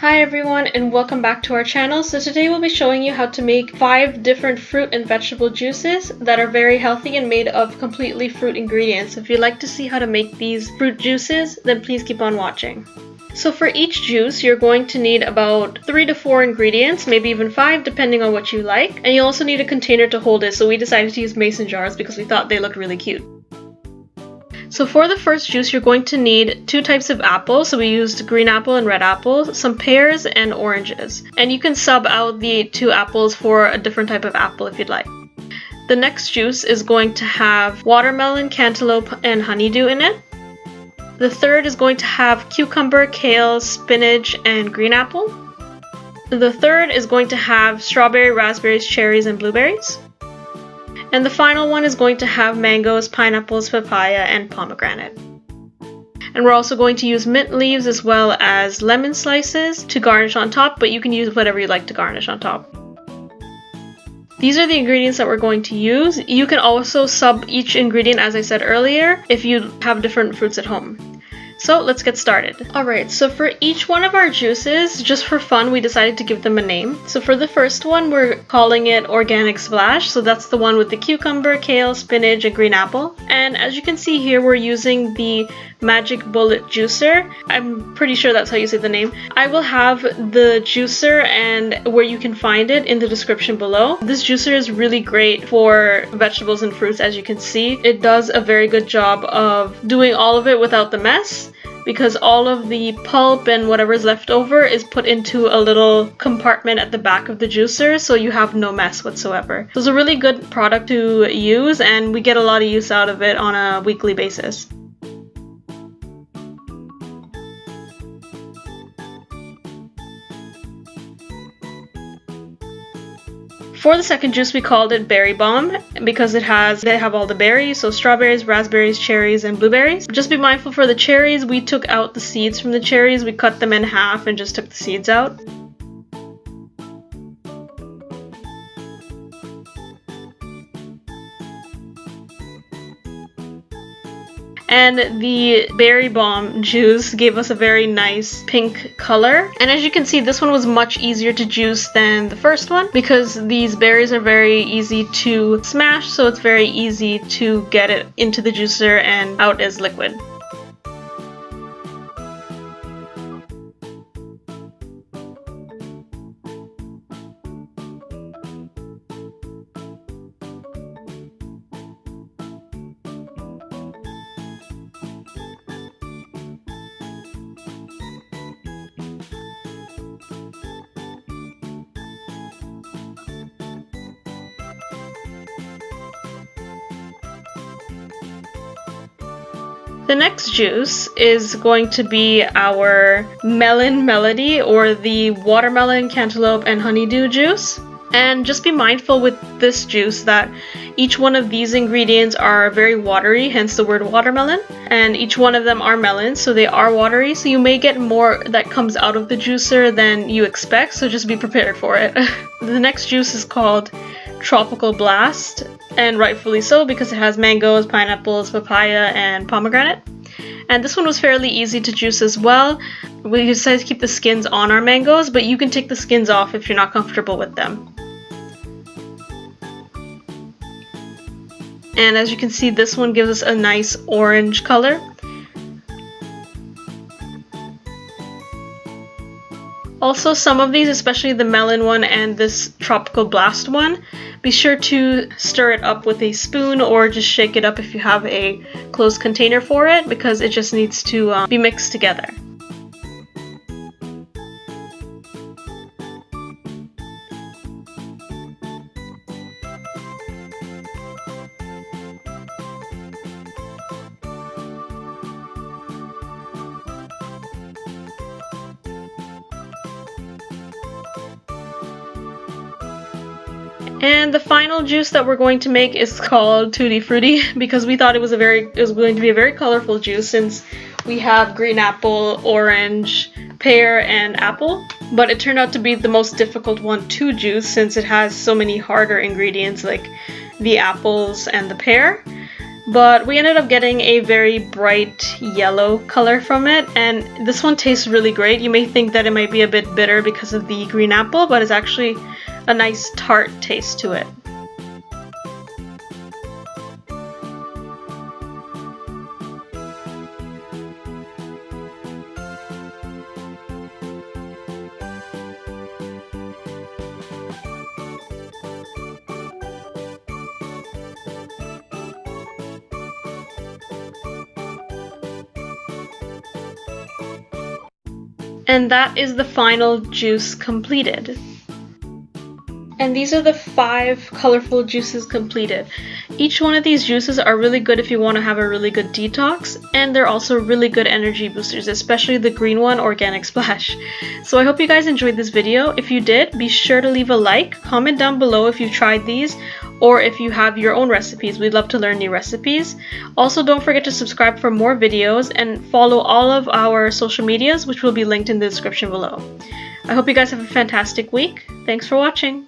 Hi everyone and welcome back to our channel. So today we'll be showing you how to make 5 different fruit and vegetable juices that are very healthy and made of completely fruit ingredients. If you'd like to see how to make these fruit juices, then please keep on watching. So for each juice, you're going to need about 3 to 4 ingredients, maybe even 5 depending on what you like. And you also need a container to hold it, so we decided to use mason jars because we thought they looked really cute. So for the first juice, you're going to need 2 types of apples. So we used green apple and red apple, some pears and oranges. And you can sub out the 2 apples for a different type of apple if you'd like. The next juice is going to have watermelon, cantaloupe, and honeydew in it. The third is going to have cucumber, kale, spinach, and green apple. The third is going to have strawberry, raspberries, cherries, and blueberries. And the final one is going to have mangoes, pineapples, papaya, and pomegranate. And we're also going to use mint leaves as well as lemon slices to garnish on top, but you can use whatever you like to garnish on top. These are the ingredients that we're going to use. You can also sub each ingredient, as I said earlier, if you have different fruits at home. So let's get started. Alright, so for each one of our juices, just for fun, we decided to give them a name. So for the first one, we're calling it Organic Splash. So that's the one with the cucumber, kale, spinach, and green apple. And as you can see here, we're using the Magic Bullet Juicer. I'm pretty sure that's how you say the name. I will have the juicer and where you can find it in the description below. This juicer is really great for vegetables and fruits, as you can see. It does a very good job of doing all of it without the mess, because all of the pulp and whatever is left over is put into a little compartment at the back of the juicer, so you have no mess whatsoever. So it's a really good product to use, and we get a lot of use out of it on a weekly basis. For the second juice, we called it Berry Bomb because they have all the berries, so strawberries, raspberries, cherries, and blueberries. Just be mindful for the cherries, we took out the seeds from the cherries, we cut them in half and just took the seeds out. And the Berry Bomb juice gave us a very nice pink color. And as you can see, this one was much easier to juice than the first one because these berries are very easy to smash, so it's very easy to get it into the juicer and out as liquid. The next juice is going to be our Melon Melody, or the watermelon, cantaloupe, and honeydew juice. And just be mindful with this juice that each one of these ingredients are very watery, hence the word watermelon. And each one of them are melons, so they are watery, so you may get more that comes out of the juicer than you expect, so just be prepared for it. The next juice is called Tropical Blast, and rightfully so because it has mangoes, pineapples, papaya, and pomegranate. And this one was fairly easy to juice as well. We decided to keep the skins on our mangoes, but you can take the skins off if you're not comfortable with them. And as you can see, this one gives us a nice orange color. Also, some of these, especially the melon one and this Tropical Blast one, be sure to stir it up with a spoon or just shake it up if you have a closed container for it, because it just needs to be mixed together. And the final juice that we're going to make is called Tutti Frutti because we thought it was going to be a very colorful juice since we have green apple, orange, pear, and apple. But it turned out to be the most difficult one to juice since it has so many harder ingredients like the apples and the pear. but we ended up getting a very bright yellow color from it, and this one tastes really great. You may think that it might be a bit bitter because of the green apple, but it's actually a nice tart taste to it. And that is the final juice completed. And these are the 5 colorful juices completed. Each one of these juices are really good if you want to have a really good detox, and they're also really good energy boosters, especially the green one, Organic Splash. So I hope you guys enjoyed this video. If you did, be sure to leave a like, comment down below if you've tried these, or if you have your own recipes. We'd love to learn new recipes. Also, don't forget to subscribe for more videos and follow all of our social medias, which will be linked in the description below. I hope you guys have a fantastic week. Thanks for watching.